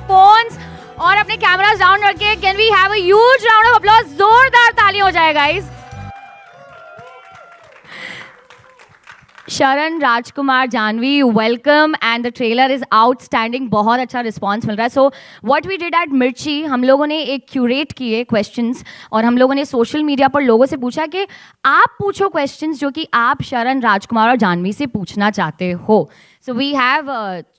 phones और अपने cameras down रखे. Can we have a huge round of applause? जोरदार ताली हो जाए guys. Sharan, Rajkumar, Janvi, welcome and the trailer is outstanding. बहुत अच्छा रिस्पॉन्स मिल रहा है. So what we did at Mirchi, हम लोगों ने एक क्यूरेट किए क्वेश्चंस और हम लोगों ने सोशल मीडिया पर लोगों से पूछा कि आप पूछो क्वेश्चंस जो कि आप शरण, राजकुमार और जानवी से पूछना चाहते हो. सो वी हैव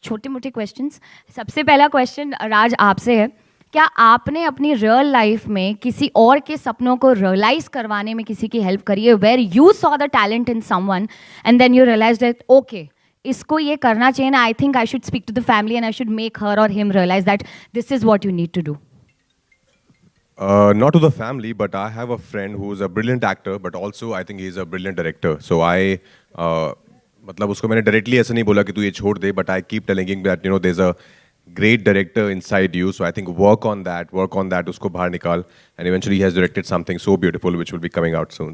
छोटे मोटे क्वेश्चंस. सबसे पहला क्वेश्चन राज आपसे है. क्या आपने अपनी रियल लाइफ में किसी और के सपनों को रियलाइज करवाने में किसी की हेल्प करी है, where you saw the talent in someone and then you realise that okay इसको ये करना चाहिए ना, I think I should speak to the family and I should make her or him realise that this is what you need to do? Not to the family, but I have a friend who's a brilliant actor, but also I think he's a brilliant director. So मतलब उसको मैंने directly ऐसा नहीं बोला कि तू ये छोड़ दे, but I keep telling him that there's a great director inside you, so I think work on that, usko bahar nikal, and eventually he has directed something so beautiful which will be coming out soon.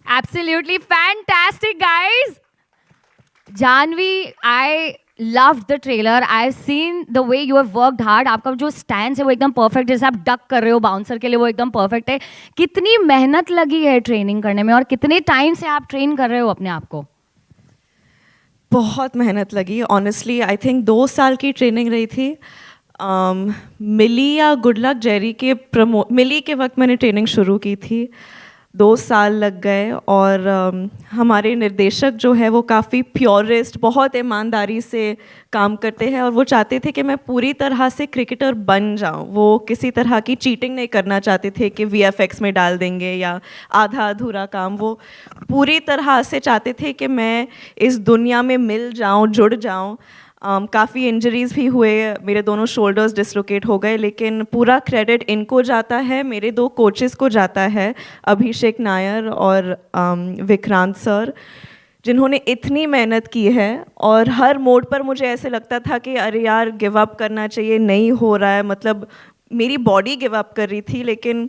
Absolutely fantastic guys. Janvi, I loved the trailer. I've seen the way you have worked hard. आपका जो stance है वो एकदम perfect, जैसे आप duck कर रहे हो bouncer के लिए वो एकदम perfect है. कितनी मेहनत लगी है ट्रेनिंग करने में और कितने टाइम से आप ट्रेन कर रहे हो अपने आप को? बहुत मेहनत लगी ऑनेस्टली. आई थिंक 2 साल की ट्रेनिंग रही थी. मिली या गुड लक जेरी के मिली के वक्त मैंने ट्रेनिंग शुरू की थी. 2 साल लग गए और हमारे निर्देशक जो है वो काफ़ी प्योरिस्ट, बहुत ईमानदारी से काम करते हैं और वो चाहते थे कि मैं पूरी तरह से क्रिकेटर बन जाऊं. वो किसी तरह की चीटिंग नहीं करना चाहते थे कि VFX में डाल देंगे या आधा अधूरा काम. वो पूरी तरह से चाहते थे कि मैं इस दुनिया में मिल जाऊं, जुड़ जाऊं. काफ़ी इंजरीज़ भी हुए, मेरे दोनों शोल्डर्स डिसलोकेट हो गए, लेकिन पूरा क्रेडिट इनको जाता है, मेरे 2 कोचेस को जाता है, अभिषेक नायर और विक्रांत सर, जिन्होंने इतनी मेहनत की है. और हर मोड पर मुझे ऐसे लगता था कि अरे यार गिव अप करना चाहिए, नहीं हो रहा है. मतलब मेरी बॉडी गिव अप कर रही थी, लेकिन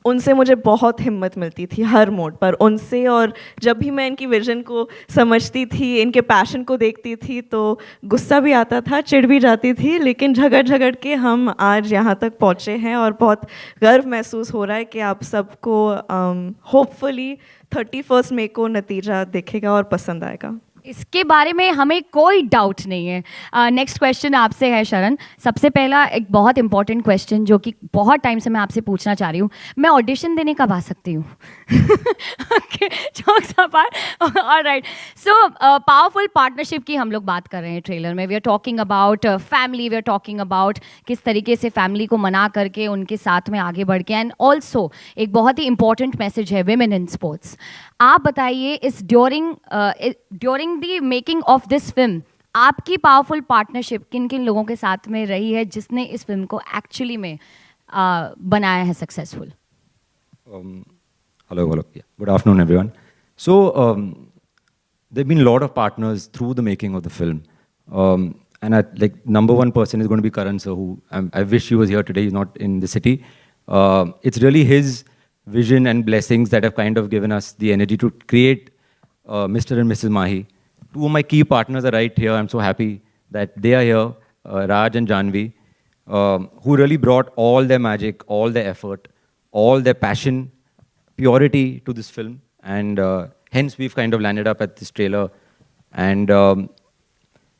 उनसे मुझे बहुत हिम्मत मिलती थी हर मोड पर उनसे. और जब भी मैं इनकी विजन को समझती थी, इनके पैशन को देखती थी, तो गुस्सा भी आता था, चिढ़ भी जाती थी, लेकिन झगड़ के हम आज यहाँ तक पहुँचे हैं और बहुत गर्व महसूस हो रहा है कि आप सबको होपफुली 31 मई को नतीजा दिखेगा और पसंद आएगा. इसके बारे में हमें कोई डाउट नहीं है. नेक्स्ट क्वेश्चन आपसे है शरण. सबसे पहला एक बहुत इंपॉर्टेंट क्वेश्चन जो कि बहुत टाइम से मैं आपसे पूछना चाह रही हूँ. मैं ऑडिशन देने कब आ सकती हूँ? ऑलराइट. सो पावरफुल पार्टनरशिप की हम लोग बात कर रहे हैं ट्रेलर में. We are talking about family, we are talking about किस तरीके से फैमिली को मना करके उनके साथ में आगे बढ़ के, एंड ऑल्सो एक बहुत ही इंपॉर्टेंट मैसेज है विमेन इन स्पोर्ट्स. आप बताइए इस during the making of this film आपकी पावरफुल पार्टनरशिप किन किन लोगों के साथ में रही है जिसने इस फिल्म को एक्चुअली में बनाया है successful? Hello. Yeah. Good afternoon, everyone. So, there have been a lot of partners through the making of the film. And number one person is going to be Karan sir, who I wish he was here today. He's not in the city. It's really his vision and blessings that have kind of given us the energy to create Mr. and Mrs. Mahi. 2 of my key partners are right here. I'm so happy that they are here, Raj and Janvi, who really brought all their magic, all their effort, all their passion, purity to this film. And hence we've kind of landed up at this trailer. And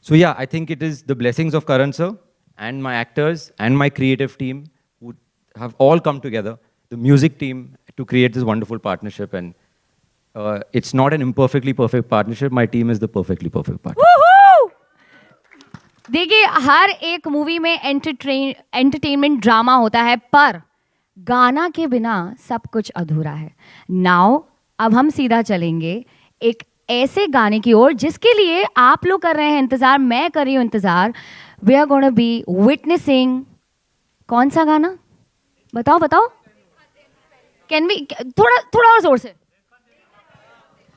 so yeah, I think it is the blessings of Karan sir and my actors and my creative team who have all come together, the music team, to create this wonderful partnership. And it's not an imperfectly perfect partnership. My team is the perfectly perfect partnership. देखिए, हर एक movie में entertainment drama होता है, पर गाना के बिना सब कुछ अधूरा है. नाउ अब हम सीधा चलेंगे एक ऐसे गाने की ओर जिसके लिए आप लोग कर रहे हैं इंतजार, मैं कर रही हूँ इंतजार. We are gonna be witnessing. कौन सा गाना? बताओ. कैन वी थोड़ा और जोर से?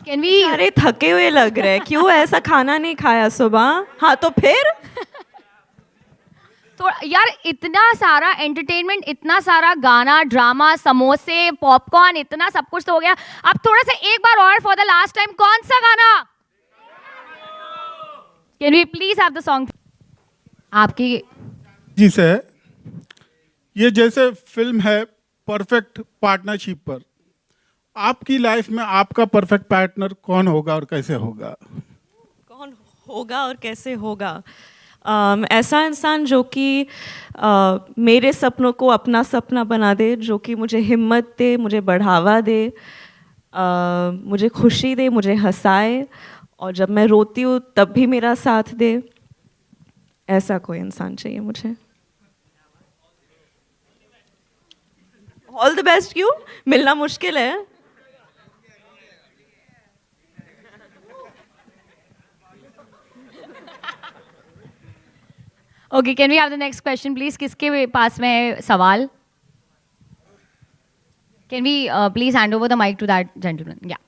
Can we? अरे थके हुए लग रहे हैं, क्यों? ऐसा खाना नहीं खाया सुबह? हाँ तो फिर तो यार इतना सारा एंटरटेनमेंट, इतना सारा गाना, ड्रामा, समोसे, पॉपकॉर्न, इतना सब कुछ तो हो गया. अब थोड़ा सा एक बार और फॉर द लास्ट टाइम, कौन सा गाना? Can we please have the song? आपकी जी सर, ये जैसे फिल्म है परफेक्ट पार्टनरशिप पर, आपकी लाइफ में आपका परफेक्ट पार्टनर कौन होगा और कैसे होगा? कौन होगा और कैसे होगा? ऐसा इंसान जो कि मेरे सपनों को अपना सपना बना दे, जो कि मुझे हिम्मत दे, मुझे बढ़ावा दे, मुझे खुशी दे, मुझे हंसाए, और जब मैं रोती हूँ तब भी मेरा साथ दे। ऐसा कोई इंसान चाहिए मुझे। All the best. क्यों मिलना मुश्किल है? Okay, can we have the next question, please? किसके पास में है सवाल? Can we please hand over the mic to that gentleman? Yeah.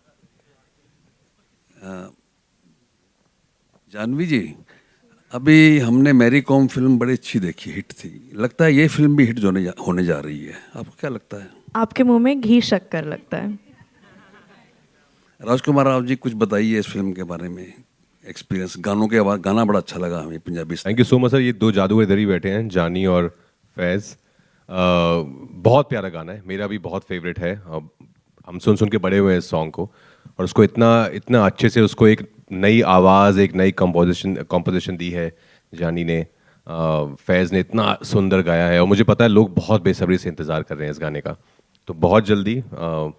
Janvi जी, अभी हमने मैरी कॉम फिल्म बड़ी अच्छी देखी, हिट थी। लगता है ये फिल्म भी हिट होने जा रही है। आपको क्या लगता है? आपके मुंह में घी शक्कर लगता है। राजकुमार राव जी, कुछ बताइए इस फिल्म के बारे में, एक्सपीरियंस। गानों के आवाज, गाना बड़ा अच्छा लगा हमें Punjabi. Thank you so much sir. ये दो जादूगर इधर ही बैठे हैं, जानी और फैज़। बहुत प्यारा गाना है, मेरा भी बहुत फेवरेट है। हम सुन सुन के बड़े हुए हैं इस सॉन्ग को, और उसको इतना इतना अच्छे से उसको एक नई आवाज़, एक नई कंपोजिशन दी है जानी ने। फैज़ ने इतना सुंदर गाया है, और मुझे पता है लोग बहुत बेसब्री से इंतज़ार कर रहे हैं इस गाने का, तो बहुत जल्दी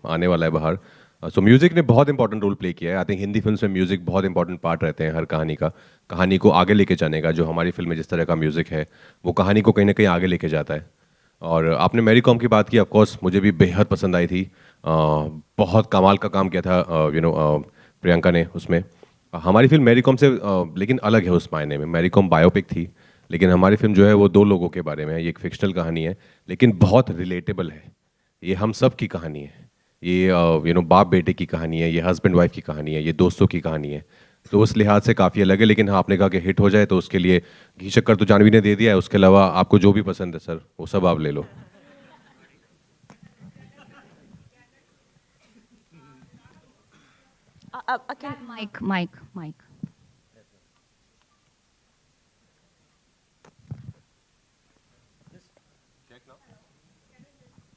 आने वाला है बाहर। सो म्यूज़िक ने बहुत इंपॉर्टेंट रोल प्ले किया है। आई थिंक हिंदी फिल्म में म्यूज़िक बहुत इंपॉर्टेंट पार्ट रहते हैं हर कहानी का, कहानी को आगे लेके जाने का। जो हमारी फिल्म में जिस तरह का म्यूज़िक है वो कहानी को कहीं ना कहीं आगे लेके जाता है। और आपने मैरी कॉम की बात की, ऑफ कोर्स मुझे भी बेहद पसंद आई थी। बहुत कमाल का काम किया था प्रियंका ने उसमें। हमारी फिल्म मैरी कॉम से लेकिन अलग है उस मायने में। मैरी कॉम बायोपिक थी, लेकिन हमारी फिल्म जो है वो दो लोगों के बारे में है। ये एक फिक्शनल कहानी है, लेकिन बहुत रिलेटेबल है। ये हम सब की कहानी है। ये बाप बेटे की कहानी है, ये हस्बैंड वाइफ की कहानी है, ये दोस्तों की कहानी है। तो उस लिहाज से काफ़ी अलग है। लेकिन हाँ, आपने कहा कि हिट हो जाए तो उसके लिए घी शक्कर तो जानवी ने दे दिया है। उसके अलावा आपको जो भी पसंद है सर, वो सब आप ले लो। Mic.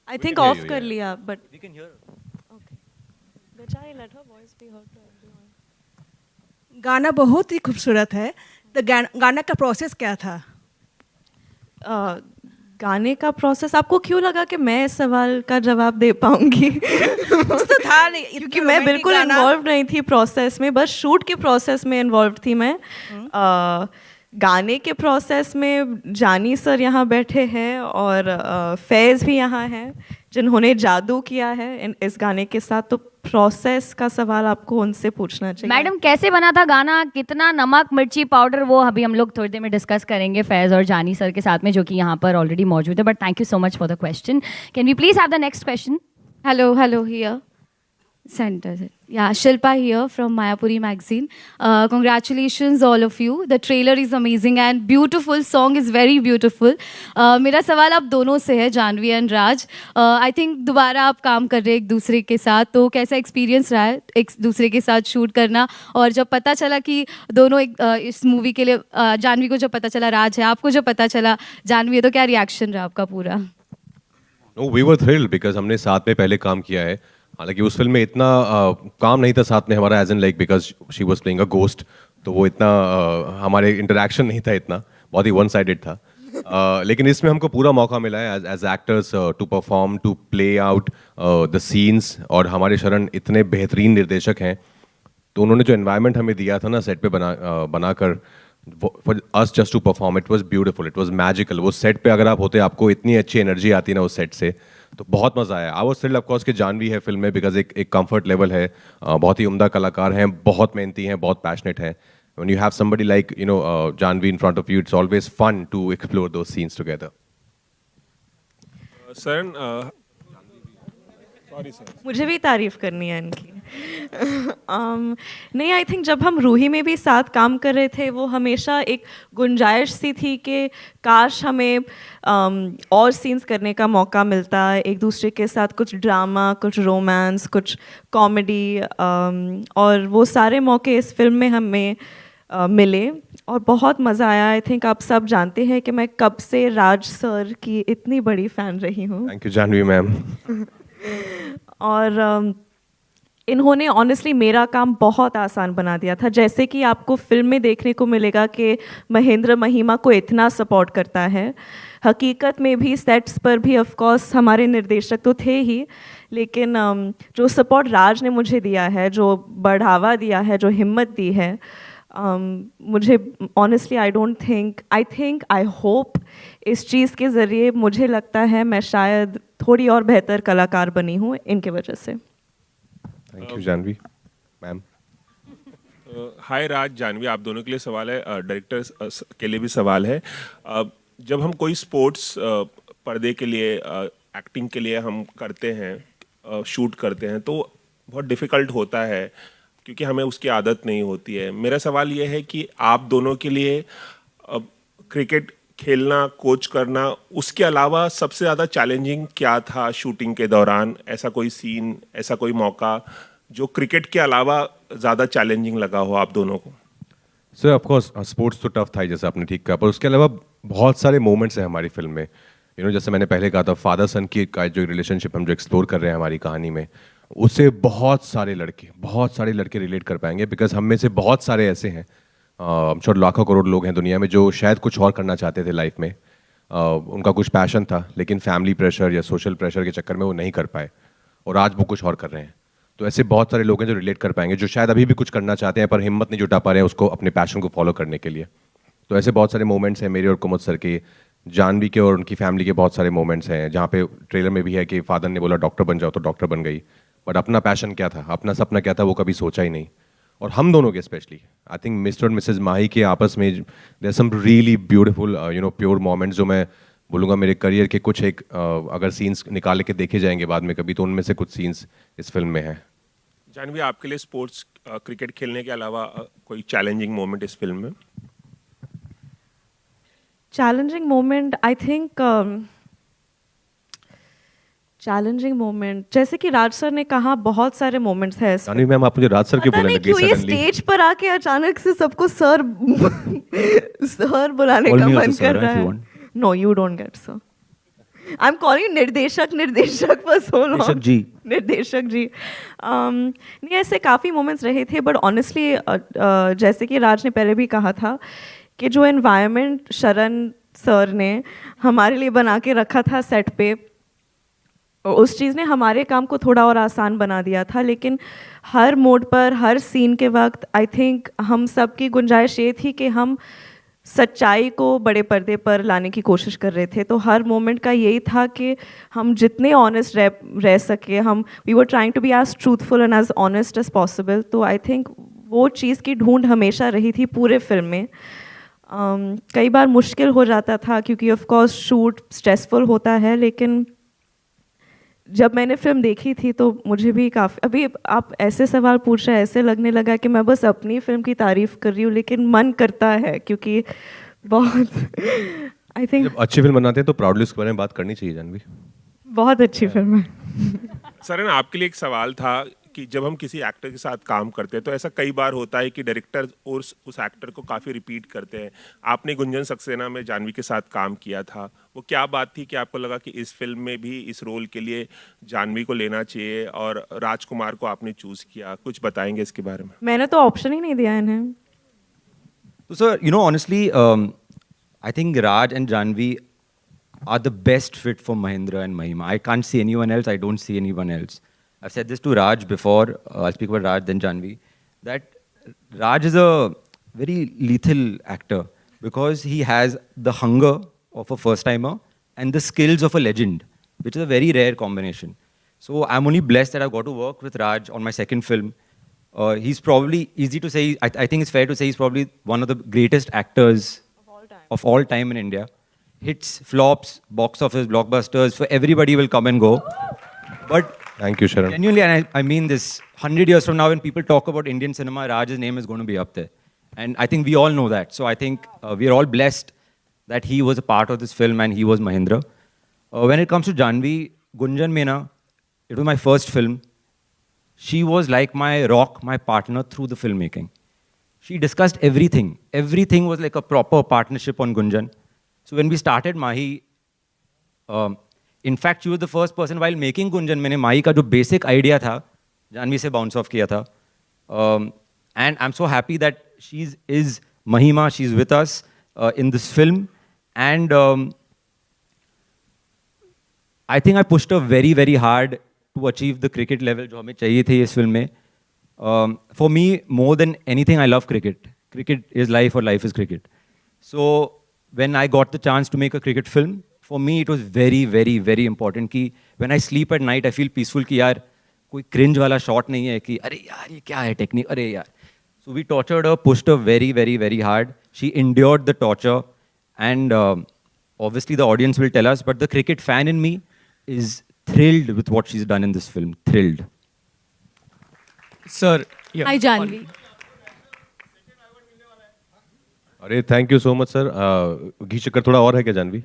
आई थिंक ऑफ कर लिया, but we can hear. Okay, बेचारी let her voice be heard to everyone. गाना बहुत ही खूबसूरत है। तो गाना का प्रोसेस क्या था? गाने का प्रोसेस, आपको क्यों लगा कि मैं इस सवाल का जवाब दे पाऊंगी? कुछ तो था नहीं, क्योंकि मैं बिल्कुल इन्वॉल्व नहीं थी प्रोसेस में, बस शूट के प्रोसेस में इन्वॉल्व थी मैं। गाने के प्रोसेस में जानी सर यहाँ बैठे हैं, और फैज़ भी यहाँ हैं जिन्होंने जादू किया है इस गाने के साथ। तो प्रोसेस का सवाल आपको उनसे पूछना चाहिए। मैडम, कैसे बना था गाना, कितना नमक मिर्ची पाउडर, वो अभी हम लोग थोड़ी देर में डिस्कस करेंगे फैज़ और जानी सर के साथ में, जो कि यहाँ पर ऑलरेडी मौजूद है। But thank you so much for the question. Can we please have the next question? Hello, here. Center. Yeah, Shilpa here from Mayapuri magazine. Congratulations all of you. The trailer is amazing and beautiful. Song is very beautiful. मेरा सवाल आप दोनों से है, Janhvi and Raj. I think दोबारा आप काम कर रहे हैं एक दूसरे के साथ, तो कैसा एक्सपीरियंस रहा है एक दूसरे के साथ शूट करना? और जब पता चला कि दोनों इस मूवी के लिए, जानवी को जब पता चला राज है, आपको जब पता चला जानवी है, तो क्या रिएक्शन रहा आपका पूरा? No, we were thrilled because हमने साथ में पहले काम किया है। हालांकि उस फिल्म में इतना काम नहीं था साथ में हमारा, as in like because she was playing a ghost, तो वो इतना हमारे इंटरेक्शन नहीं था इतना, बहुत ही वन साइडेड था। लेकिन इसमें हमको पूरा मौका मिला है as actors to perform, to play out the scenes. और हमारे शरण इतने बेहतरीन निर्देशक हैं, तो उन्होंने जो एनवायरनमेंट हमें दिया था ना सेट पे बनाकर, for us just to perform, it was beautiful, it was magical. वो सेट पे अगर आप होते, आपको इतनी अच्छी एनर्जी आती है ना उस सेट से, तो बहुत मज़ा आया। I was thrilled of course कि जानवी है फिल्म में, बिकॉज एक कंफर्ट लेवल है। बहुत ही उम्दा कलाकार हैं, बहुत मेहनती हैं, बहुत पैशनेट हैं। When you have somebody like Janvi in front of you, it's always fun to explore those scenes together. Sir, sorry sir, मुझे भी तारीफ करनी है इनकी। नहीं, आई थिंक जब हम रूही में भी साथ काम कर रहे थे, वो हमेशा एक गुंजाइश सी थी कि काश हमें और सीन्स करने का मौका मिलता, एक दूसरे के साथ कुछ ड्रामा, कुछ रोमांस, कुछ कॉमेडी, और वो सारे मौके इस फिल्म में हमें मिले और बहुत मज़ा आया। आई थिंक आप सब जानते हैं कि मैं कब से राज सर की इतनी बड़ी फ़ैन रही हूँ। Thank you Janvi ma'am. और इन्होंने ऑनेस्टली मेरा काम बहुत आसान बना दिया था। जैसे कि आपको फिल्म में देखने को मिलेगा कि महेंद्र महिमा को इतना सपोर्ट करता है, हकीकत में भी सेट्स पर भी ऑफ कोर्स हमारे निर्देशक तो थे ही, लेकिन जो सपोर्ट राज ने मुझे दिया है, जो बढ़ावा दिया है, जो हिम्मत दी है, मुझे ऑनेस्टली आई होप इस चीज़ के ज़रिए मुझे लगता है मैं शायद थोड़ी और बेहतर कलाकार बनी हूँ इनके वजह से। Thank you Janvi ma'am. Hi Raj, Janvi, आप दोनों के लिए सवाल है, डायरेक्टर्स के लिए भी सवाल है। जब हम कोई स्पोर्ट्स पर्दे के लिए एक्टिंग के लिए हम करते हैं, शूट करते हैं, तो बहुत डिफ़िकल्ट होता है क्योंकि हमें उसकी आदत नहीं होती है। मेरा सवाल ये है कि आप दोनों के लिए क्रिकेट खेलना, कोच करना, उसके अलावा सबसे ज़्यादा चैलेंजिंग क्या था शूटिंग के दौरान? ऐसा कोई सीन, ऐसा कोई मौका जो क्रिकेट के अलावा ज़्यादा चैलेंजिंग लगा हो आप दोनों को? सर ऑफ कोर्स स्पोर्ट्स तो टफ था ही, जैसे आपने ठीक कहा, पर उसके अलावा बहुत सारे मोमेंट्स हैं हमारी फिल्म में। जैसे मैंने पहले कहा था, फादर सन की का जो रिलेशनशिप हम जो एक्सप्लोर कर रहे हैं हमारी कहानी में, उससे बहुत सारे लड़के रिलेट कर पाएंगे, बिकॉज हम में से बहुत सारे ऐसे हैं, श्योर लाखों करोड़ लोग हैं दुनिया में जो शायद कुछ और करना चाहते थे लाइफ में, उनका कुछ पैशन था, लेकिन फैमिली प्रेशर या सोशल प्रेशर के चक्कर में वो नहीं कर पाए, और आज वो कुछ और कर रहे हैं। तो ऐसे बहुत सारे लोग हैं जो रिलेट कर पाएंगे, जो शायद अभी भी कुछ करना चाहते हैं पर हिम्मत नहीं जुटा पा रहे हैं उसको अपने पैशन को फॉलो करने के लिए। तो ऐसे बहुत सारे मोमेंट्स हैं मेरे और कुमुद सर के, जानवी के और उनकी फैमिली के बहुत सारे मोमेंट्स हैं, जहाँ पे ट्रेलर में भी है कि फादर ने बोला डॉक्टर बन जाओ तो डॉक्टर बन गई, बट अपना पैशन क्या था, अपना सपना क्या था, वो कभी सोचा ही नहीं। और हम दोनों के स्पेशली आई थिंक मिस्टर और मिसेज माही के आपस में there some really beautiful pure moments, जो मैं बोलूँगा मेरे करियर के कुछ एक अगर सीन्स निकाल के देखे जाएंगे बाद में कभी, तो उनमें से कुछ सीन्स इस फिल्म में हैं। जानवी, आपके लिए स्पोर्ट्स क्रिकेट खेलने के अलावा कोई चैलेंजिंग मोमेंट इस फिल्म में? Challenging moment, I think challenging moment, जैसे कि राज सर ने कहा, बहुत सारे मोमेंट्स हैं। जानवी मैम, आप मुझे राज सर के बोलने लगी क्यों ये सडनली। स्टेज पर आके अचानक से सबको सर सर बुलाने का मन कर रहा है। No, you don't get sir. I am calling निर्देशक for so long। निर्देशक जी। नहीं, ऐसे काफ़ी मोमेंट्स रहे थे, बट ऑनेस्टली जैसे कि राज ने पहले भी कहा था कि जो एनवायरनमेंट शरण सर ने हमारे लिए बना के रखा था सेट पे, उस चीज़ ने हमारे काम को थोड़ा और आसान बना दिया था। लेकिन हर मोड पर, हर सीन के वक्त आई थिंक हम सब की गुंजाइश ये थी कि हम सच्चाई को बड़े पर्दे पर लाने की कोशिश कर रहे थे। तो हर मोमेंट का यही था कि हम जितने ऑनेस्ट रह सके, we were trying to be as truthful and as honest as possible. तो आई थिंक वो चीज़ की ढूंढ हमेशा रही थी पूरे फिल्म में। कई बार मुश्किल हो जाता था क्योंकि ऑफ कोर्स शूट स्ट्रेसफुल होता है, लेकिन जब मैंने फिल्म देखी थी तो मुझे भी काफ़ी, अभी आप ऐसे सवाल पूछ रहे हैं, ऐसे लगने लगा कि मैं बस अपनी फिल्म की तारीफ कर रही हूँ, लेकिन मन करता है क्योंकि बहुत आई थिंक जब अच्छी फिल्म बनाते हैं तो प्राउडली उसके बारे में बात करनी चाहिए जानवी। बहुत अच्छी फिल्म है। सर, आपके लिए एक सवाल था कि जब हम किसी एक्टर के साथ काम करते हैं तो ऐसा कई बार होता है कि डायरेक्टर और उस एक्टर को काफ़ी रिपीट करते हैं। आपने गुंजन सक्सेना में जानवी के साथ काम किया था, वो क्या बात थी कि आपको लगा कि इस फिल्म में भी इस रोल के लिए जानवी को लेना चाहिए और राजकुमार को आपने चूज़ किया? कुछ बताएंगे इसके बारे में? मैंने तो ऑप्शन ही नहीं दिया इन्हें। So, sir, honestly, I think Raj and Janvi are the best fit for Mahindra and Mahima. I can't see anyone else. I don't see anyone else. I've said this to Raj before. I'll speak about Raj, then Janvi. That Raj is a very lethal actor because he has the hunger of a first-timer and the skills of a legend, which is a very rare combination. So I'm only blessed that I've got to work with Raj on my second film. He's probably, easy to say, I think it's fair to say he's probably one of the greatest actors of all time in India. Hits, flops, box office, blockbusters, for everybody will come and go. But Thank you, Sharon. genuinely, and I mean this, 100 years from now when people talk about Indian cinema, Raj's name is going to be up there. And I think we all know that. So I think we are all blessed that he was a part of this film and he was Mahindra. When it comes to Janvi, Gunjan Mena, it was my first film. She was like my rock, my partner through the filmmaking. she discussed everything. Everything was like a proper partnership on Gunjan. So when we started Mahi, in fact, she was the first person while making Gunjan, मैंने Mahi का जो basic idea था, जानवी से bounce off किया था. And I'm so happy that is Mahima, she's with us in this film. And I think I pushed her very, very hard to achieve the cricket level जो हमें चाहिए थे इस film में. For me, more than anything, I love cricket. Cricket is life or life is cricket. So when I got the chance to make a cricket film, for me it was very, very, very important कि when I sleep at night, I feel peaceful कि यार कोई cringe वाला shot नहीं है कि अरे यार ये क्या है technique, अरे यार. So we tortured her, pushed her very, very, very hard. She endured the torture, and obviously the audience will tell us, but the cricket fan in me is thrilled with what she's done in this film. Thrilled. Sir, yeah. Hi, Janvi. अरे thank you so much sir. घी शक्कर थोड़ा और है क्या Janvi?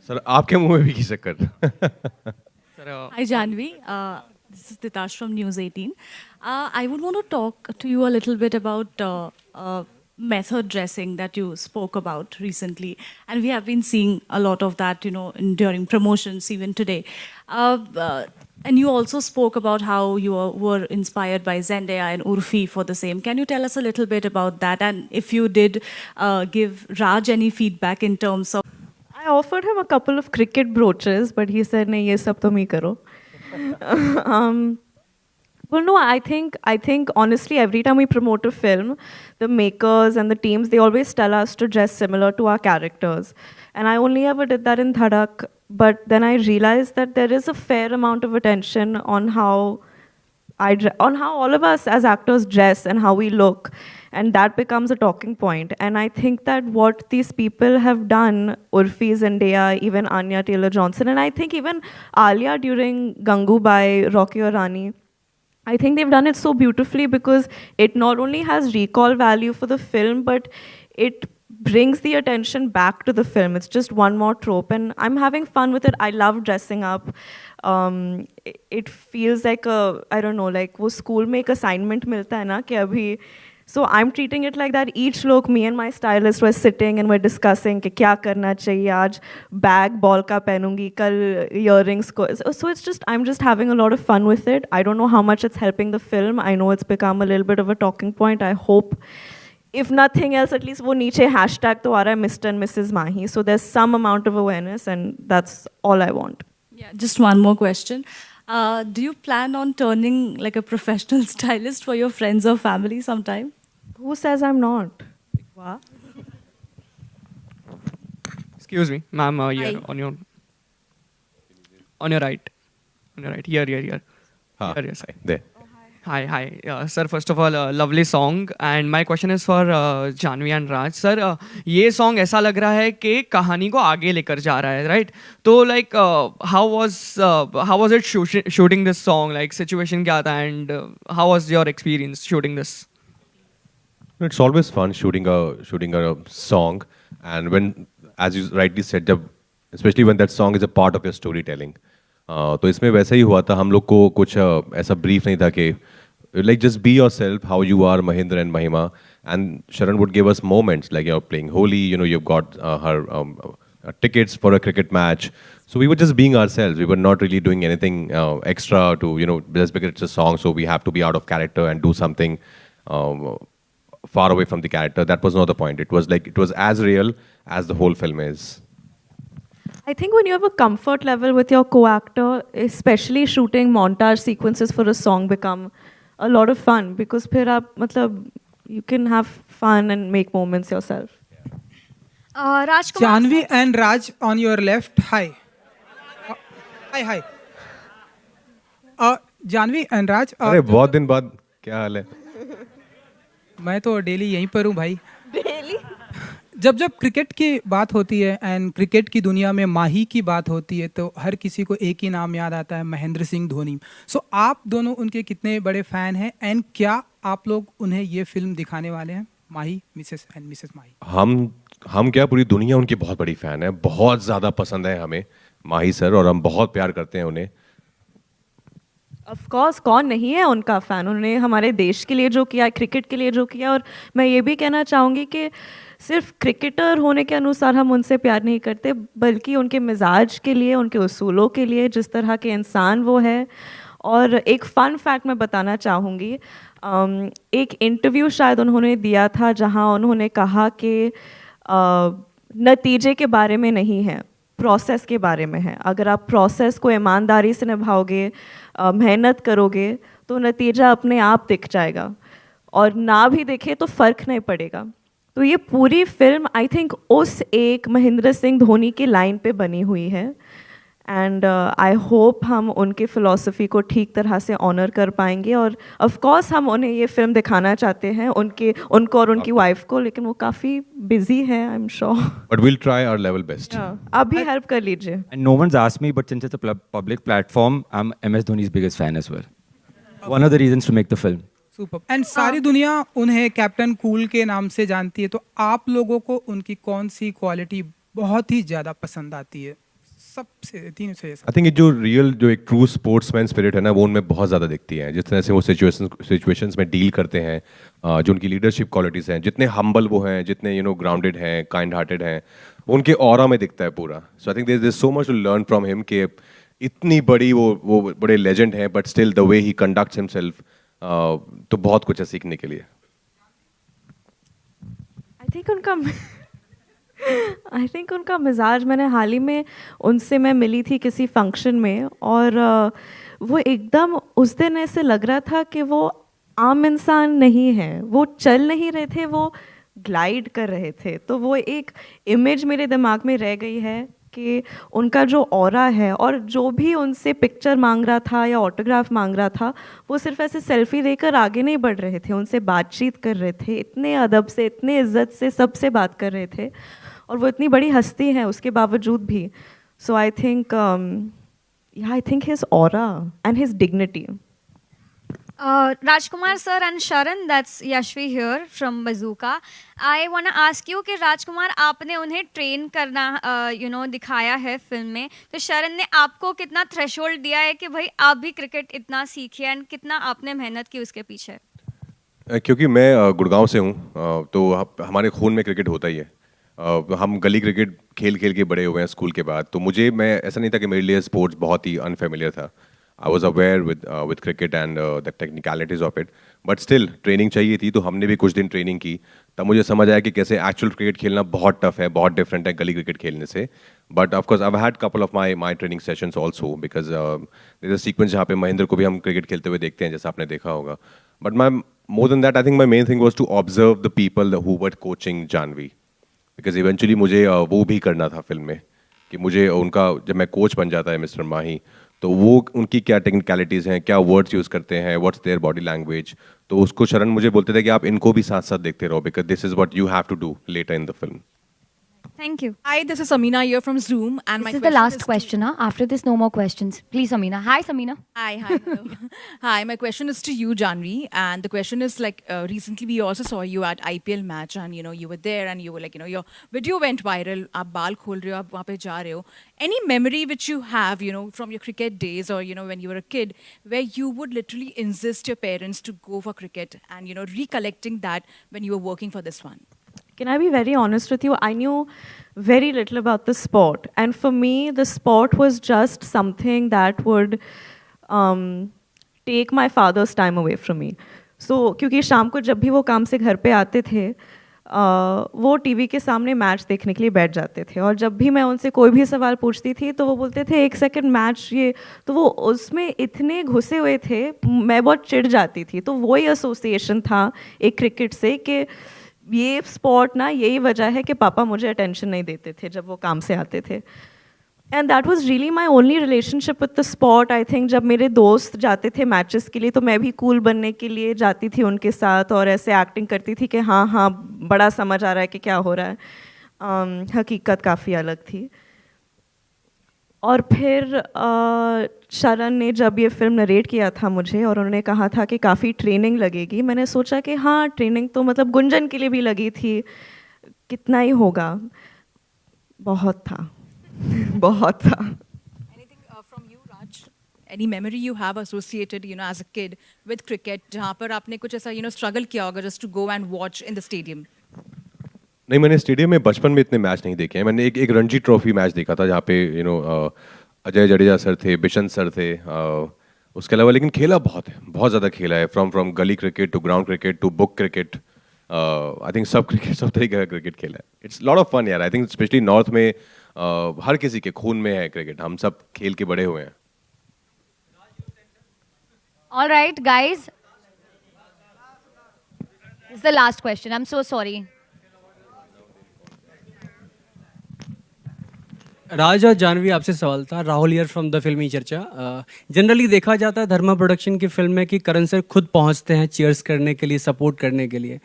Sir आपके मुंह में भी घी शक्कर. Hi, Janvi. This is Titash from News 18. I would want to talk to you a little bit about method dressing that you spoke about recently. And we have been seeing a lot of that, you know, during promotions even today. And you also spoke about how you were inspired by Zendaya and Urfi for the same. Can you tell us a little bit about that? And if you did give Raj any feedback in terms of... I offered him a couple of cricket brooches, but he said, "नहीं ये सब तुम ही करो." Well, no, I think honestly, every time we promote a film, the makers and the teams, they always tell us to dress similar to our characters. And I only ever did that in Dhadak, but then I realized that there is a fair amount of attention on how all of us as actors dress and how we look. And that becomes a talking point. And I think that what these people have done, Urfi, Zendaya, even Anya Taylor-Johnson, and I think even Alia during Gangubai, Rocky or Rani, I think they've done it so beautifully because it not only has recall value for the film, but it brings the attention back to the film. It's just one more trope, and I'm having fun with it. I love dressing up. It feels like I don't know, like वो school में एक assignment मिलता है ना कि अभी. So I'm treating it like that. Each look, me and my stylist were sitting and we're discussing कि क्या करना चाहिए आज, bag ball का पहनूंगी, कल earrings को. So it's just, I'm just having a lot of fun with it. I don't know how much it's helping the film. I know it's become a little bit of a talking point. I hope, if nothing else, at least वो नीचे hashtag तो आ रहा है Mr. and Mrs. Mahi. So there's some amount of awareness, and that's all I want. Yeah, just one more question. Do you plan on turning like a professional stylist for your friends or family sometime? Who says I'm not? Wow. Excuse me, ma'am, here Hi. on your right. On your right. Here. हाँ, Here, sir. there. Hi. Sir, first of all, lovely song. And my question is for Janvi and Raj. Sir, ये song ऐसा लग रहा है कि कहानी को आगे लेकर जा रहा है, right? तो like, how was it shooting this song? Like, situation क्या था, and how was your experience shooting this? It's always fun shooting a song, and when, as you rightly said, especially when that song is a part of your storytelling. तो इसमें वैसा ही हुआ था. हम लोग को कुछ ऐसा brief नहीं था कि like just be yourself, how you are, Mahendra and Mahima, and Sharan would give us moments like you're playing Holi, you know, you've got her tickets for a cricket match. So we were just being ourselves. We were not really doing anything extra to, you know, just because it's a song, so we have to be out of character and do something far away from the character. That was not the point. It was like, it was as real as the whole film is. I think when you have a comfort level with your co-actor, especially shooting montage sequences for a song become a lot of fun, because फिर आप मतलब you can have fun and make moments yourself. Raj Kumar. Janvi and Raj on your left. Hi. Hi. Janvi and Raj. अरे बहुत दिन बाद क्या हाल है? मैं तो डेली यहीं पर हूँ भाई. डेली? जब क्रिकेट की बात होती है एंड क्रिकेट की दुनिया में माही की बात होती है तो हर किसी को एक ही नाम याद आता है, महेंद्र सिंह धोनी. सो आप दोनों उनके कितने बड़े फैन हैं, एंड क्या आप लोग उन्हें ये फिल्म दिखाने वाले हैं, माही, मिसेस माही? हम क्या, पूरी दुनिया उनकी बहुत बड़ी फैन है. बहुत ज़्यादा पसंद है हमें माही सर, और हम बहुत प्यार करते हैं उन्हें. ऑफ कोर्स, कौन नहीं है उनका फ़ैन। उन्होंने हमारे देश के लिए जो किया, क्रिकेट के लिए जो किया, और मैं ये भी कहना चाहूँगी कि सिर्फ क्रिकेटर होने के अनुसार हम उनसे प्यार नहीं करते, बल्कि उनके मिजाज के लिए, उनके उसूलों के लिए, जिस तरह के इंसान वो है। और एक फ़न फैक्ट मैं बताना चाहूँगी, एक इंटरव्यू शायद उन्होंने दिया था जहाँ उन्होंने कहा कि नतीजे के बारे में नहीं है, प्रोसेस के बारे में है। अगर आप प्रोसेस को ईमानदारी से निभाओगे, मेहनत करोगे, तो नतीजा अपने आप दिख जाएगा, और ना भी दिखे तो फ़र्क नहीं पड़ेगा। तो ये पूरी फिल्म आई थिंक उस एक महेंद्र सिंह धोनी की लाइन पे बनी हुई है, एंड आई होप हम उनके फ़िलॉसफी को ठीक तरह से ऑनर कर पाएंगे। और ऑफ कोर्स हम उन्हें ये फिल्म दिखाना चाहते हैं, उनको और उनकी वाइफ को, लेकिन वो काफ़ी बिजी है, I am sure. But we'll try our level best. आप भी हेल्प कर लीजिए। And no one's asked me, but since it's a public platform, I'm MS Dhoni's biggest fan as well. One of the reasons to make the film. Super. And सारी दुनिया उन्हें captain cool के नाम से जानती है, तो आप लोगों को उनकी कौन सी क्वालिटी बहुत ही ज़्यादा पसंद आती है? सबसे तीन से। आई थिंक जो रियल, जो एक ट्रू स्पोर्ट्समैन स्पिरिट है ना, वो उनमें बहुत ज़्यादा दिखती है। जिस तरह से वो सिचुएशंस में डील करते हैं, जो उनकी लीडरशिप क्वालिटीज़ हैं, जितने हम्बल वो हैं, जितने ग्राउंडेड हैं, काइंड हार्टेड हैं, उनके ऑरा में दिखता है पूरा। So I think there is so much to learn from him, कि इतनी बड़ी वो बड़े लेजेंड हैं, but still the way he conducts himself, तो बहुत कुछ है सीखने के लिए। आई थिंक उनका मिजाज, मैंने हाल ही में उनसे मैं मिली थी किसी फंक्शन में, और वो एकदम उस दिन ऐसे लग रहा था कि वो आम इंसान नहीं है, वो चल नहीं रहे थे, वो ग्लाइड कर रहे थे। तो वो एक इमेज मेरे दिमाग में रह गई है कि उनका जो ऑरा है, और जो भी उनसे पिक्चर मांग रहा था या ऑटोग्राफ मांग रहा था, वो सिर्फ ऐसे सेल्फी देकर आगे नहीं बढ़ रहे थे, उनसे बातचीत कर रहे थे, इतने अदब से, इतने इज्जत से सबसे बात कर रहे थे, और वो इतनी बड़ी हस्ती है उसके बावजूद भी। So I think his aura and his dignity. Rajkumar sir and Sharan, that's Yashvi here from Bazooka. I want to ask you कि राजकुमार, आपने उन्हें ट्रेन करना दिखाया है फिल्म में, तो शरण ने आपको कितना थ्रेशोल्ड दिया है कि भाई आप भी क्रिकेट इतना सीखिए, एंड कितना आपने मेहनत की उसके पीछे? क्योंकि मैं गुड़गांव से हूँ, तो हमारे खून में क्रिकेट होता ही है। हम गली क्रिकेट खेल खेल के बड़े हुए हैं स्कूल के बाद, तो मैं ऐसा नहीं था कि मेरे लिए स्पोर्ट्स बहुत ही अनफेमिलियर था। I was aware with cricket and the technicalities of it, but still training चाहिए थी, तो हमने भी कुछ दिन ट्रेनिंग की। तब मुझे समझ आया कि कैसे एक्चुअल क्रिकेट खेलना बहुत टफ है, बहुत डिफरेंट है गली क्रिकेट खेलने से। But of course I had couple of my training sessions also, because there is a sequence जहाँ पे महेंद्र को भी हम क्रिकेट खेलते हुए देखते हैं, जैसा आपने देखा होगा। But more than that, I think my main thing was to observe the people who were coaching Janhvi, because eventually मुझे वो भी करना था फिल्म में, कि मुझे उनका, जब मैं कोच बन जाता है मिस्टर माही, तो वो उनकी क्या टेक्निकलिटीज़ हैं, क्या वर्ड्स यूज़ करते हैं, व्हाट्स देयर बॉडी लैंग्वेज, तो उसको शरण मुझे बोलते थे कि आप इनको भी साथ साथ देखते रहो, because this is what you have to do later in the film. Thank you. Hi, this is Samina here from Zoom, and This is the last question. After this, no more questions. Please, Samina. Hi, Samina. Hi, hello. Hi, my question is to you, Janvi, and the question is like recently we also saw you at IPL match, and you were there, and you were like your video went viral. आप बाल खोल रहे हो, आप वहाँ पे जा रहे हो. Any memory which you have, from your cricket days, or when you were a kid, where you would literally insist your parents to go for cricket, and recollecting that when you were working for this one? Can I be very honest with you? I knew very little about the sport. And for me, the sport was just something that would take my father's time away from me. So, क्योंकि शाम को जब भी वो काम से घर पे आते थे, वो टीवी के सामने मैच देखने के लिए बैठ जाते थे, और जब भी मैं उनसे कोई भी सवाल पूछती थी तो वो बोलते थे 1 सेकंड मैच ये, तो वो उसमें इतने घुसे हुए थे, मैं बहुत चिढ़ जाती थी। तो वही एसोसिएशन था एक क्रिकेट से, कि ये स्पोर्ट ना, यही वजह है कि पापा मुझे अटेंशन नहीं देते थे जब वो काम से आते थे। And that was really my only relationship with the sport. I think जब मेरे दोस्त जाते थे मैचेस के लिए, तो मैं भी कूल बनने के लिए जाती थी उनके साथ, और ऐसे एक्टिंग करती थी कि हाँ हाँ बड़ा समझ आ रहा है कि क्या हो रहा है। हकीकत काफ़ी अलग थी। और फिर शरण ने जब ये फिल्म नरेट किया था मुझे, और उन्होंने कहा था कि काफ़ी ट्रेनिंग लगेगी, मैंने सोचा कि हाँ ट्रेनिंग तो मतलब गुंजन के लिए भी लगी थी, कितना ही होगा, बहुत था बहुत था। Anything from you, Raj? any memory you have associated, you know, as a kid with cricket, जहाँ पर आपने कुछ ऐसा, you know, struggle किया होगा just to go and watch in the stadium? नहीं, मैंने स्टेडियम में बचपन में इतने मैच नहीं देखे हैं. मैंने एक रणजी ट्रॉफी मैच देखा था जहाँ पे अजय जडेजा सर थे, बिशन सर थे. उसके अलावा लेकिन खेला बहुत है, बहुत ज़्यादा खेला है. फ्रॉम गली cricket to ground cricket to book cricket. I think सब तरीके का क्रिकेट खेला है. इट्स लॉट ऑफ फन यार. आई थिंक स्पेशली नॉर्थ में हर किसी के खून में है क्रिकेट. हम सब खेल के बड़े हुए हैं. All right, guys. This is the last question. I'm so sorry. राज और जानवी, आपसे सवाल था. राहुल हियर फ्रॉम द फिल्मी चर्चा. जनरली देखा जाता है धर्मा प्रोडक्शन की फिल्म में कि करण सर खुद पहुंचते हैं चीयर्स करने के लिए, सपोर्ट करने के लिए.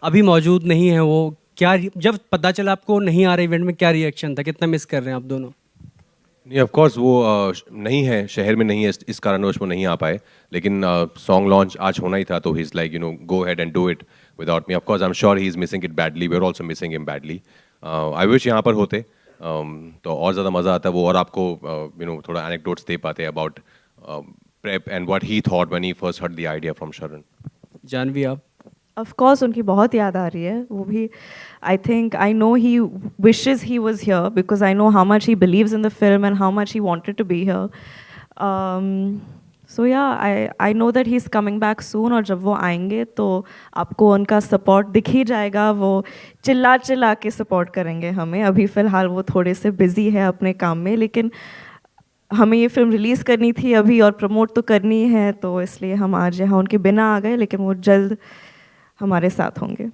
अभी मौजूद नहीं है वो. क्या जब पता चला आपको नहीं आ रहे इवेंट में, क्या रिएक्शन था? कितना मिस कर रहे हैं आप दोनों? नहीं, ऑफ कोर्स वो नहीं है, शहर में नहीं है, इस कारणवश वो नहीं आ पाए. लेकिन सॉन्ग लॉन्च आज होना ही था, तो he is like go ahead and do it without me. Of course I am sure he is missing it badly. We are also missing him badly. I wish यहाँ पर होते तो और ज़्यादा मज़ा आता वो, और आपको थोड़ा एनेक्डोट्स दे पाते about prep and what he thought when he first heard the idea from शरण. जानवी आप? ऑफ कोर्स उनकी बहुत याद आ रही है. वो भी I think I know he wishes he was here because I know how much he believes in the film and how much he wanted to be here. So yeah I know that he is coming back soon. और जब वो आएंगे तो आपको उनका support दिख ही जाएगा. वो चिल्ला चिल्ला के सपोर्ट करेंगे हमें. अभी फ़िलहाल वो थोड़े से बिज़ी है अपने काम में, लेकिन हमें ये फिल्म रिलीज़ करनी थी अभी और प्रमोट तो करनी है, तो इसलिए हम आज यहाँ उनके बिना आ गए. लेकिन वो जल्द हमारे साथ होंगे.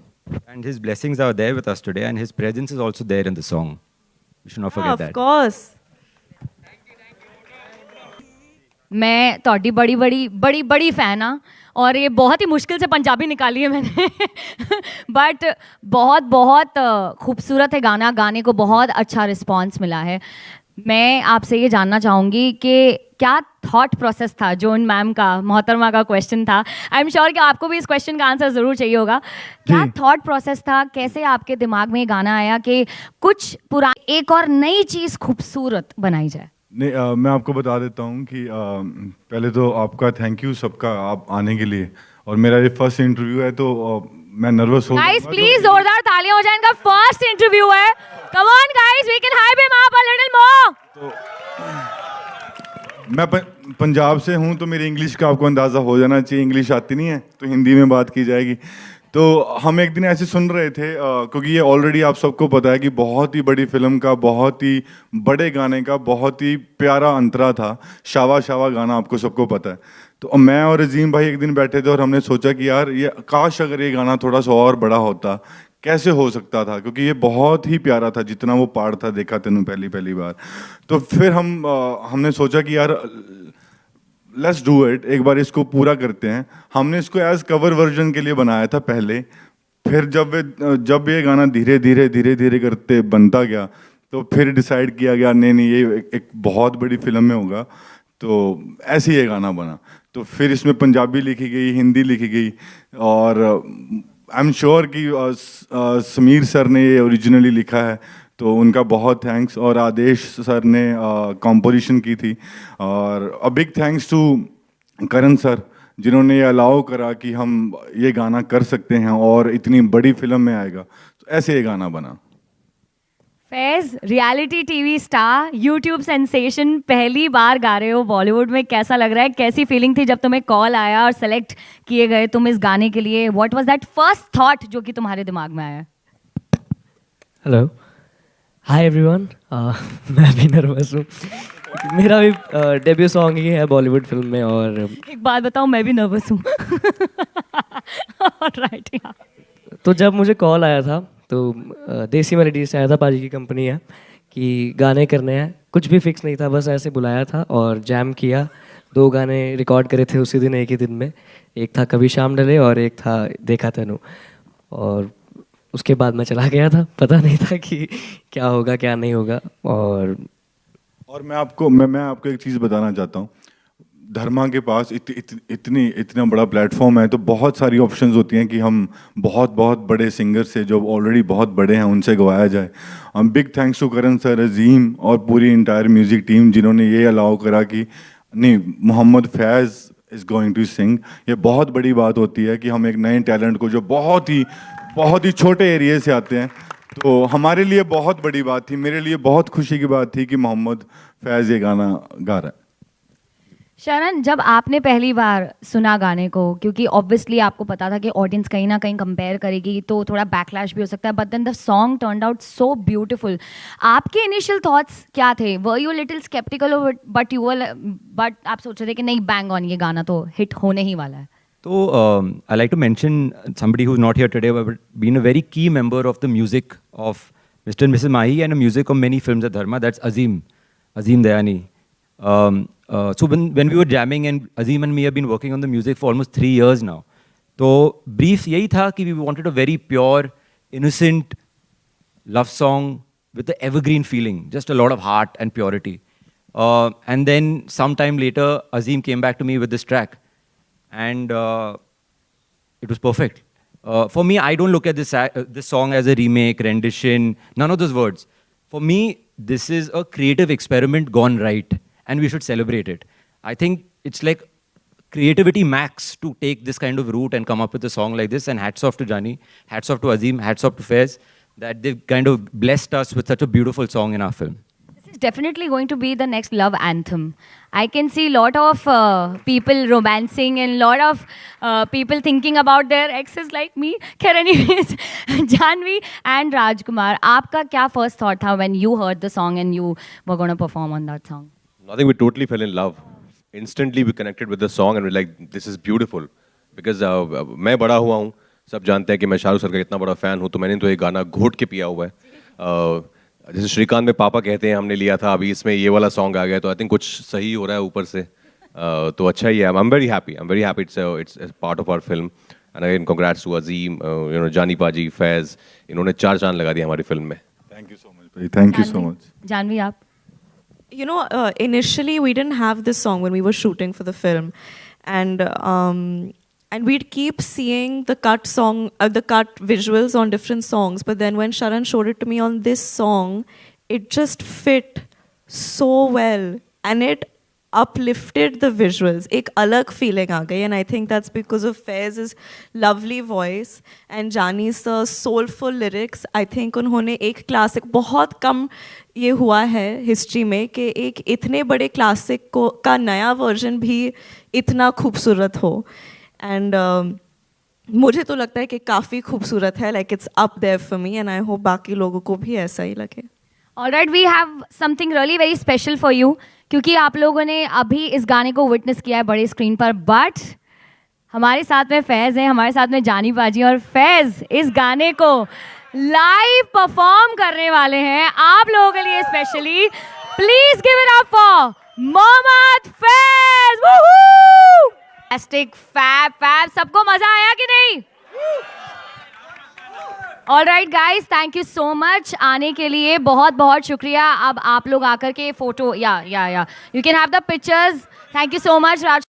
And his blessings are there with us today, and his presence is also there in the song. We should not forget that. Of course. मैं तोड़ी बड़ी फ़ैन हाँ, और ये बहुत ही मुश्किल से पंजाबी निकाली है मैंने. बट बहुत खूबसूरत है गाना. गाने को बहुत अच्छा रिस्पांस मिला है. मैं आपसे ये जानना चाहूँगी कि क्या थॉट प्रोसेस था जो उन मैम का, मोहतरमा का क्वेश्चन था. आई एम श्योर कि आपको भी इस क्वेश्चन का आंसर ज़रूर चाहिए होगा. क्या थॉट प्रोसेस था, कैसे आपके दिमाग में ये गाना आया कि कुछ पुरानी एक और नई चीज़ खूबसूरत बनाई जाए? नहीं, मैं आपको बता देता हूँ कि पहले तो आपका थैंक यू सबका, आप आने के लिए. और मेरा ये फर्स्ट इंटरव्यू है तो मैं नर्वस हो. गाइस प्लीज जोरदार तालियां हो जाए. इनका फर्स्ट इंटरव्यू है. Come on guys, we can hype him up a little more. मैं पंजाब से हूँ तो मेरी इंग्लिश का आपको अंदाज़ा हो जाना चाहिए. इंग्लिश आती नहीं है तो हिंदी में बात की जाएगी. तो हम एक दिन ऐसे सुन रहे थे क्योंकि ये ऑलरेडी आप सबको पता है कि बहुत ही बड़ी फिल्म का, बहुत ही बड़े गाने का बहुत ही प्यारा अंतरा था. शावा शावा गाना आपको सबको पता है. तो मैं और अजीम भाई एक दिन बैठे थे और हमने सोचा कि यार ये काश अगर ये गाना थोड़ा सा और बड़ा होता, कैसे हो सकता था, क्योंकि ये बहुत ही प्यारा था जितना वो पार्ट था. देखा तेनू पहली बार. तो फिर हमने सोचा कि यार लेट्स डू इट, एक बार इसको पूरा करते हैं. हमने इसको एज कवर वर्जन के लिए बनाया था पहले. फिर जब ये गाना धीरे धीरे करते बनता गया तो फिर डिसाइड किया गया नहीं ये एक बहुत बड़ी फिल्म में होगा. तो ऐसे ही ये गाना बना. तो फिर इसमें पंजाबी लिखी गई, हिंदी लिखी गई, और आई एम श्योर कि समीर सर ने ये ओरिजिनली लिखा है तो उनका बहुत थैंक्स. और आदेश सर ने कंपोजिशन की थी. और a big thanks to Karan sir जिन्होंने ये अलाउ करा कि हम ये गाना कर सकते हैं और इतनी बड़ी फिल्म में आएगा. तो ऐसे ये गाना बना. Faiz, reality TV star, YouTube sensation, पहली बार गा रहे हो बॉलीवुड में. कैसा लग रहा है? कैसी फीलिंग थी जब तुम्हें कॉल आया और सेलेक्ट किए गए तुम इस गाने के लिए? What was that first thought जो कि तुम्हारे दिमाग में आया? Hello, hi everyone. मैं भी नर्वस हूँ. मेरा भी डेब्यू सॉन्ग ही है बॉलीवुड फिल्म में. और एक बात बताओ, मैं भी नर्वस हूँ. राइट. तो जब मुझे कॉल आया था तो देसी मेलोडीज से आया था, पाजी की कंपनी है, कि गाने करने हैं. कुछ भी फिक्स नहीं था, बस ऐसे बुलाया था और जैम किया. 2 गाने रिकॉर्ड करे थे उसी दिन, एक ही दिन में. एक था कभी शाम ढले और एक था देखा तेनू. और उसके बाद मैं चला गया था. पता नहीं था कि क्या होगा क्या नहीं होगा. और मैं आपको एक चीज़ बताना चाहता हूँ. धर्मा के पास इतना बड़ा प्लेटफॉर्म है तो बहुत सारी ऑप्शंस होती हैं कि हम बहुत बड़े सिंगर से जो ऑलरेडी बहुत बड़े हैं उनसे गवाया जाए. Big thanks to Karan sir, Azeem और पूरी इंटायर म्यूज़िक टीम जिन्होंने ये अलाउ करा कि नहीं, मोहम्मद फैज़ इज़ गोइंग टू सिंग। ये बहुत बड़ी बात होती है कि हम एक नए टैलेंट को जो बहुत ही छोटे एरिया से आते हैं, तो हमारे लिए बहुत बड़ी बात थी, मेरे लिए बहुत खुशी की बात थी कि मोहम्मद फैज़ ये गाना गा रहा है। शरण, जब आपने पहली बार सुना गाने को, क्योंकि ऑब्वियसली आपको पता था कि ऑडियंस कहीं ना कहीं कंपेयर करेगी तो थोड़ा बैकलैश भी हो सकता है, but then the song turned out so beautiful. आपके इनिशियल थॉट्स क्या थे? Were you little sceptical of it, but आप सोच रहे थे कि नहीं, बैंग ऑन, ये गाना तो हिट होने ही वाला है? So I like to mention somebody who's not here today, but been a very key member of the music of Mr. and Mrs. Mahi and the music of many films at Dharma. That's Azim Dayani. So when we were jamming, and Azim and me have been working on the music for almost 3 years now. So brief यही था कि we wanted a very pure, innocent love song with the evergreen feeling, just a lot of heart and purity. And then sometime later, Azim came back to me with this track. And it was perfect. For me, I don't look at this song as a remake, rendition, none of those words. For me, this is a creative experiment gone right, and we should celebrate it. I think it's like creativity max to take this kind of route and come up with a song like this, and hats off to Jani, hats off to Azim, hats off to Faiz, that they've kind of blessed us with such a beautiful song in our film. This is definitely going to be the next love anthem. I can see a lot of people romancing and a lot of people thinking about their exes like me. Anyways, Janvi and Rajkumar, आपका क्या first thought था when you heard the song and you were going to perform on that song? Nothing, we totally fell in love. Instantly we connected with the song and we're like, this is beautiful. Because मैं बड़ा हुआ हूँ, सब जानते हैं कि मैं Shahrukh sir का इतना बड़ा फ़ैन हूँ, तो मैंने तो ये गाना घोट के पिया हुआ है। जैसे श्रीकांत में पापा कहते हैं हमने लिया था, अभी इसमें ये वाला सॉन्ग आ गया, तो आई थिंक कुछ सही हो रहा है ऊपर से, तो अच्छा ही है। I am very happy it's part of our film. And again congrats to Azeem, Jani paaji, फैज़, इन्होंने 4 चांद लगा दिए हमारी फिल्म में। थैंक यू सो मच भाई, thank you so much. Janhvi, आप? You know, initially we didn't have this song when we were shooting for the film, and we'd keep seeing the cut visuals on different songs. But then when Sharan showed it to me on this song, it just fit so well, and it uplifted the visuals. एक अलग feeling आ गई, and I think that's because of Faiz's lovely voice and Jani's soulful lyrics. I think उन्होंने एक classic, बहुत कम ये हुआ है history में कि एक इतने बड़े क्लासिक का नया वर्जन भी इतना खूबसूरत हो। एंड मुझे तो लगता है कि काफ़ी खूबसूरत है, like it's up there for me, and I hope बाकी लोगों को भी ऐसा ही लगे। Alright, we have something really very special for you, क्योंकि आप लोगों ने अभी इस गाने को विटनेस किया है बड़े स्क्रीन पर, बट हमारे साथ में फैज़ है, हमारे साथ में जानी पाजी, और फैज़ इस गाने को लाइव परफॉर्म करने वाले हैं आप लोगों के लिए specially. Please give it up for Mohammed Faiz. Woohoo! Fantastic, fab, सबको मजा आया कि नहीं? Alright guys, thank you so much आने के लिए, बहुत बहुत शुक्रिया। अब आप लोग आकर के फोटो या you can have the pictures. Thank you so much Raj.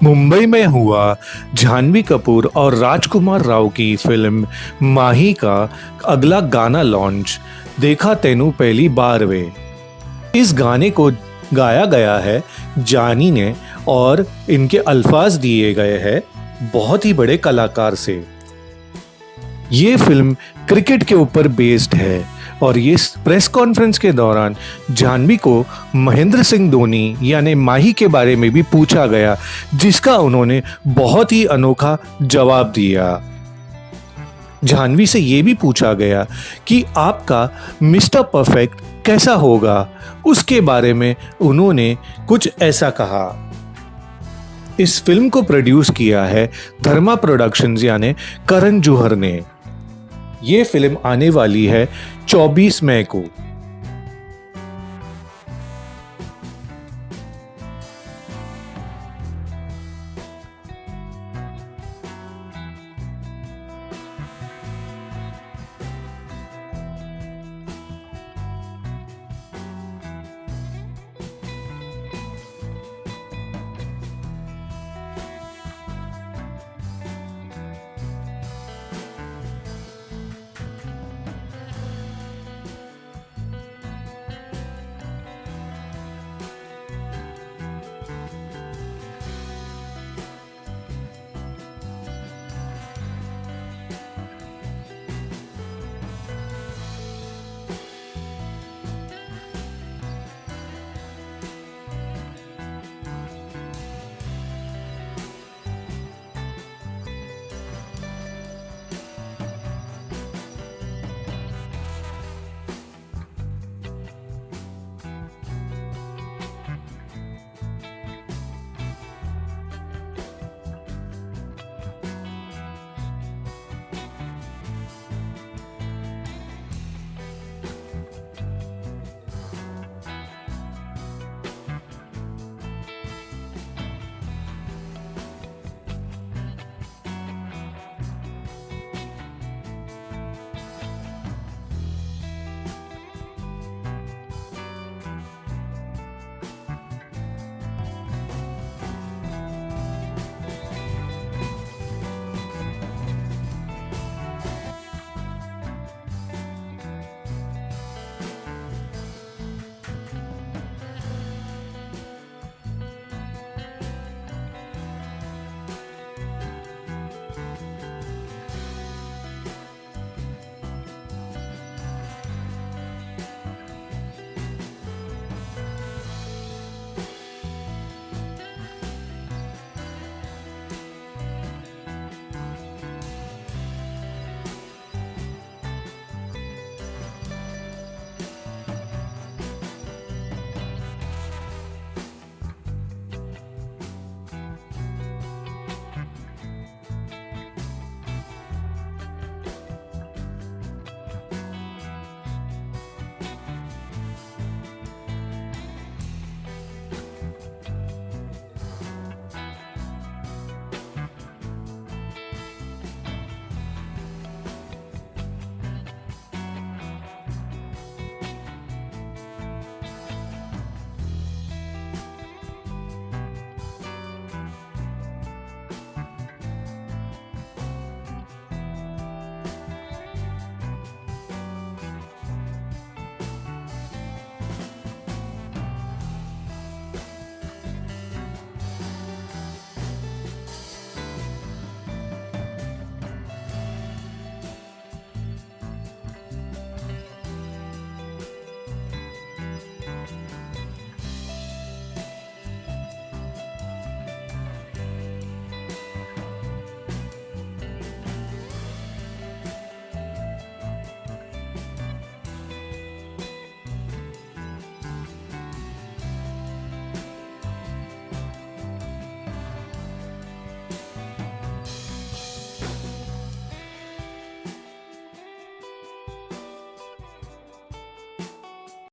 Mumbai में हुआ जाह्नवी कपूर और राजकुमार राव की फिल्म माही का अगला गाना लॉन्च, देखा तेनू पहली बार वे। इस गाने को गाया गया है जानी ने, और इनके अल्फाज दिए गए हैं बहुत ही बड़े कलाकार से। ये फिल्म क्रिकेट के ऊपर बेस्ड है। और ये प्रेस कॉन्फ्रेंस के दौरान जाह्नवी को महेंद्र सिंह धोनी यानी माही के बारे में भी पूछा गया, जिसका उन्होंने बहुत ही अनोखा जवाब दिया। जाह्नवी से ये भी पूछा गया कि आपका मिस्टर परफेक्ट कैसा होगा, उसके बारे में उन्होंने कुछ ऐसा कहा। इस फिल्म को प्रोड्यूस किया है धर्मा प्रोडक्शंस यानी करण जौहर ने। ये फिल्म आने वाली है 24 मई को।